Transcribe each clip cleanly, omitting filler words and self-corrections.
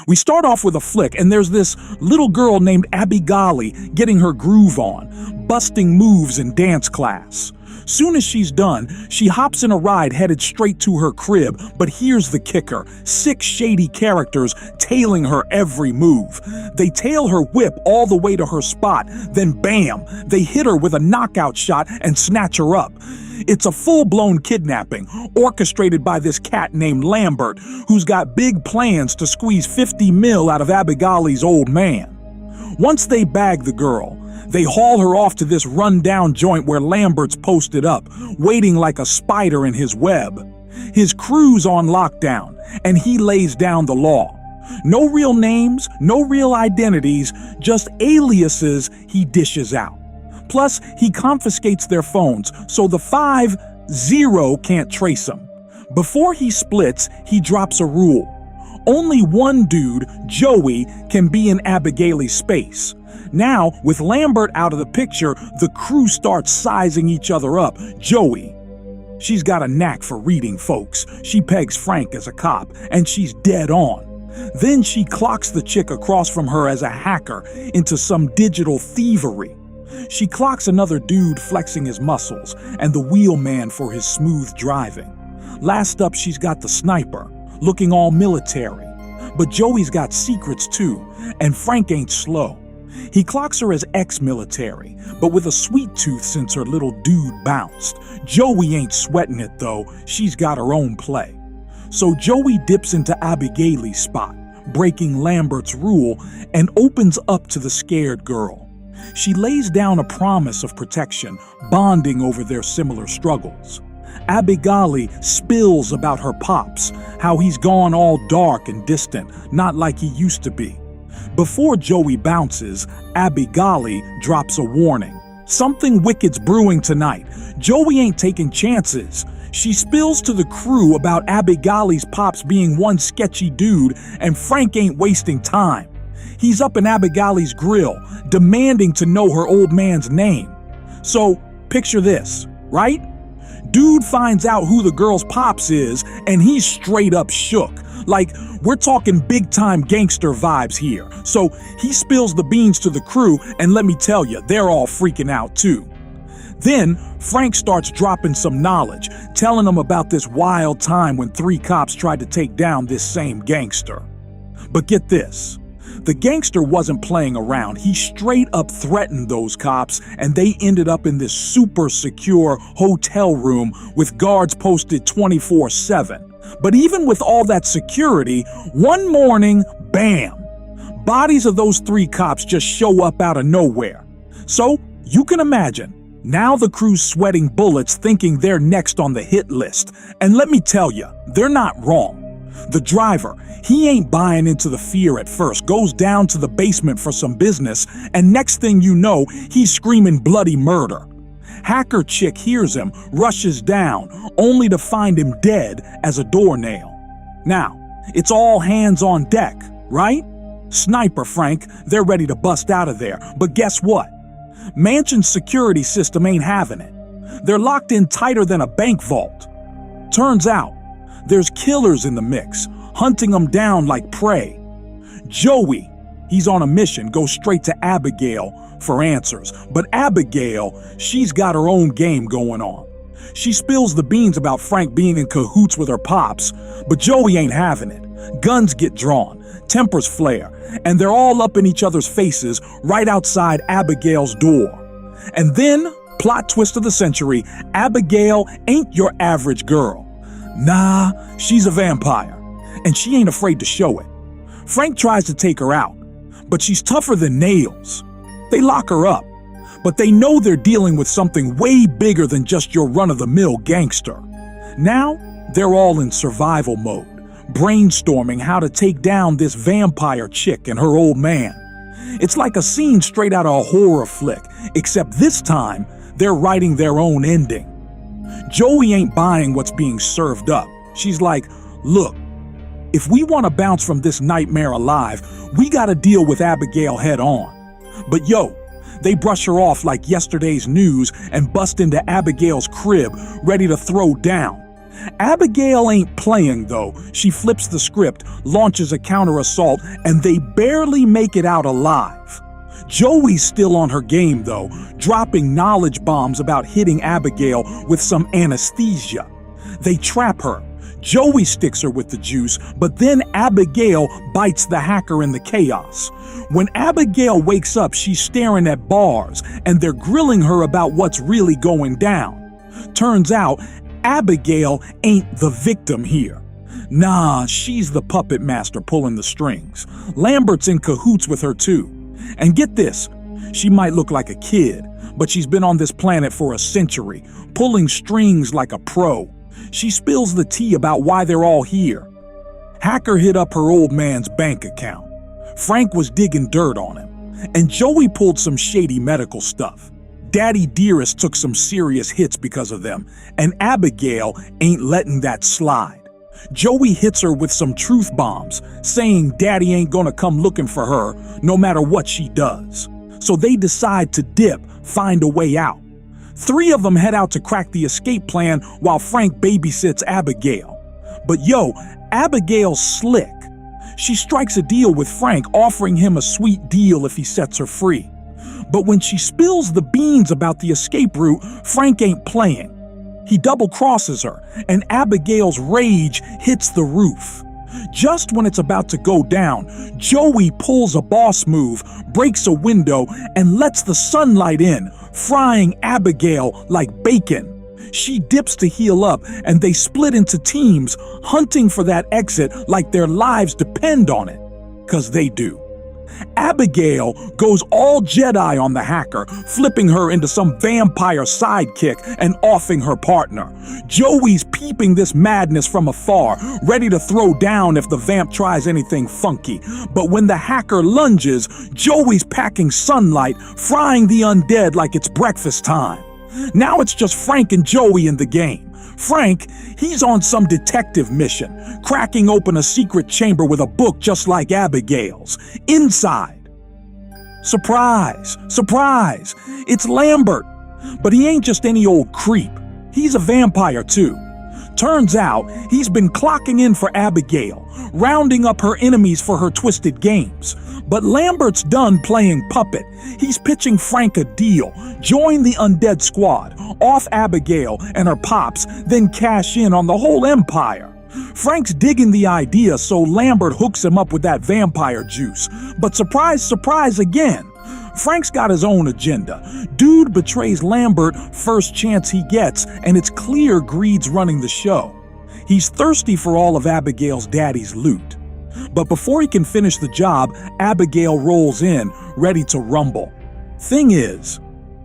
We start off with a flick, and there's this little girl named Abigail getting her groove on, busting moves in dance class. Soon as she's done, she hops in a ride headed straight to her crib, but here's the kicker. 6 shady characters tailing her every move. They tail her whip all the way to her spot, then bam, they hit her with a knockout shot and snatch her up. It's a full-blown kidnapping, orchestrated by this cat named Lambert, who's got big plans to squeeze 50 mil out of Abigail's old man. Once they bag the girl, they haul her off to this run-down joint where Lambert's posted up, waiting like a spider in his web. His crew's on lockdown, and he lays down the law. No real names, no real identities, just aliases he dishes out. Plus, he confiscates their phones, so the 5-0 can't trace them. Before he splits, he drops a rule. Only one dude, Joey, can be in Abigail's space. Now, with Lambert out of the picture, the crew starts sizing each other up. Joey. She's got a knack for reading folks. She pegs Frank as a cop, and she's dead on. Then she clocks the chick across from her as a hacker into some digital thievery. She clocks another dude flexing his muscles, and the wheelman for his smooth driving. Last up, she's got the sniper, looking all military. But Joey's got secrets too, and Frank ain't slow. He clocks her as ex-military, but with a sweet tooth since her little dude bounced. Joey ain't sweating it though, she's got her own play. So Joey dips into Abigail's spot, breaking Lambert's rule, and opens up to the scared girl. She lays down a promise of protection, bonding over their similar struggles. Abigail spills about her pops, how he's gone all dark and distant, not like he used to be. Before Joey bounces, Abigail drops a warning. Something wicked's brewing tonight. Joey ain't taking chances. She spills to the crew about Abigail's pops being one sketchy dude, and Frank ain't wasting time. He's up in Abigail's grill, demanding to know her old man's name. So, picture this, right? Dude finds out who the girl's pops is, and he's straight up shook. Like, we're talking big-time gangster vibes here. So, he spills the beans to the crew, and let me tell you, they're all freaking out too. Then, Frank starts dropping some knowledge, telling them about this wild time when 3 cops tried to take down this same gangster. But get this. The gangster wasn't playing around. He straight up threatened those cops, and they ended up in this super secure hotel room with guards posted 24/7. But even with all that security, one morning, bam! Bodies of those 3 cops just show up out of nowhere. So, you can imagine, now the crew's sweating bullets thinking they're next on the hit list. And let me tell you, they're not wrong. The driver, he ain't buying into the fear at first, goes down to the basement for some business, and next thing you know, he's screaming bloody murder. Hacker chick hears him, rushes down, only to find him dead as a doornail. Now, it's all hands on deck, right? Sniper Frank, they're ready to bust out of there, but guess what? Mansion's security system ain't having it. They're locked in tighter than a bank vault. Turns out, there's killers in the mix, hunting them down like prey. Joey, he's on a mission, goes straight to Abigail for answers. But Abigail, she's got her own game going on. She spills the beans about Frank being in cahoots with her pops, but Joey ain't having it. Guns get drawn, tempers flare, and they're all up in each other's faces right outside Abigail's door. And then, plot twist of the century, Abigail ain't your average girl. Nah, she's a vampire, and she ain't afraid to show it. Frank tries to take her out, but she's tougher than nails. They lock her up, but they know they're dealing with something way bigger than just your run-of-the-mill gangster. Now, they're all in survival mode, brainstorming how to take down this vampire chick and her old man. It's like a scene straight out of a horror flick, except this time, they're writing their own ending. Joey ain't buying what's being served up. She's like, look, if we want to bounce from this nightmare alive, we gotta deal with Abigail head on. But yo, they brush her off like yesterday's news and bust into Abigail's crib, ready to throw down. Abigail ain't playing, though. She flips the script, launches a counter-assault, and they barely make it out alive. Joey's still on her game, though, dropping knowledge bombs about hitting Abigail with some anesthesia. They trap her. Joey sticks her with the juice, but then Abigail bites the hacker in the chaos. When Abigail wakes up, she's staring at bars, and they're grilling her about what's really going down. Turns out, Abigail ain't the victim here. Nah, she's the puppet master pulling the strings. Lambert's in cahoots with her too. And get this, she might look like a kid, but she's been on this planet for a century, pulling strings like a pro. She spills the tea about why they're all here. Hacker hit up her old man's bank account. Frank was digging dirt on him. And Joey pulled some shady medical stuff. Daddy Dearest took some serious hits because of them, and Abigail ain't letting that slide. Joey hits her with some truth bombs, saying Daddy ain't gonna come looking for her, no matter what she does. So they decide to dip, find a way out. 3 of them head out to crack the escape plan while Frank babysits Abigail. But Abigail's slick. She strikes a deal with Frank, offering him a sweet deal if he sets her free. But when she spills the beans about the escape route, Frank ain't playing. He double-crosses her, and Abigail's rage hits the roof. Just when it's about to go down, Joey pulls a boss move, breaks a window, and lets the sunlight in, frying Abigail like bacon. She dips to heal up, and they split into teams, hunting for that exit like their lives depend on it. 'Cause they do. Abigail goes all Jedi on the hacker, flipping her into some vampire sidekick and offing her partner. Joey's peeping this madness from afar, ready to throw down if the vamp tries anything funky. But when the hacker lunges, Joey's packing sunlight, frying the undead like it's breakfast time. Now it's just Frank and Joey in the game. Frank, he's on some detective mission, cracking open a secret chamber with a book just like Abigail's. Inside, surprise, surprise, it's Lambert. But he ain't just any old creep. He's a vampire too. Turns out he's been clocking in for Abigail, rounding up her enemies for her twisted games. But Lambert's done playing puppet. He's pitching Frank a deal. Join the undead squad, off Abigail and her pops, then cash in on the whole empire. Frank's digging the idea, so Lambert hooks him up with that vampire juice. But surprise, surprise again. Frank's got his own agenda. Dude betrays Lambert first chance he gets, and it's clear greed's running the show. He's thirsty for all of Abigail's daddy's loot. But before he can finish the job, Abigail rolls in, ready to rumble. Thing is,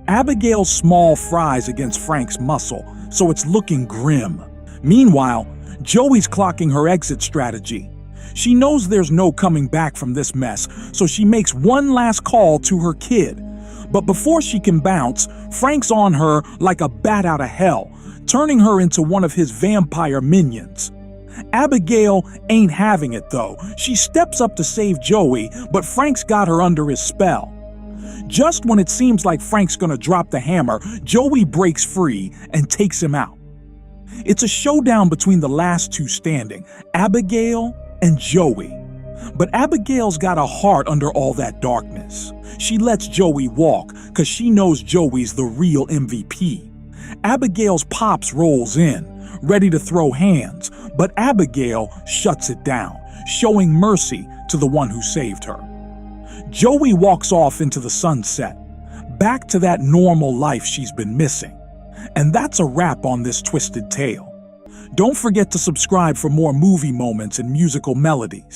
Abigail's small fries against Frank's muscle, so it's looking grim. Meanwhile, Joey's clocking her exit strategy. She knows there's no coming back from this mess, so she makes one last call to her kid. But before she can bounce, Frank's on her like a bat out of hell, turning her into one of his vampire minions. Abigail ain't having it though. She steps up to save Joey, but Frank's got her under his spell. Just when it seems like Frank's gonna drop the hammer, Joey breaks free and takes him out. It's a showdown between the last two standing, Abigail and Joey. But Abigail's got a heart under all that darkness. She lets Joey walk, 'cause she knows Joey's the real MVP. Abigail's pops rolls in, ready to throw hands, but Abigail shuts it down, showing mercy to the one who saved her. Joey walks off into the sunset, back to that normal life she's been missing. And that's a wrap on this twisted tale. Don't forget to subscribe for more movie moments and musical melodies.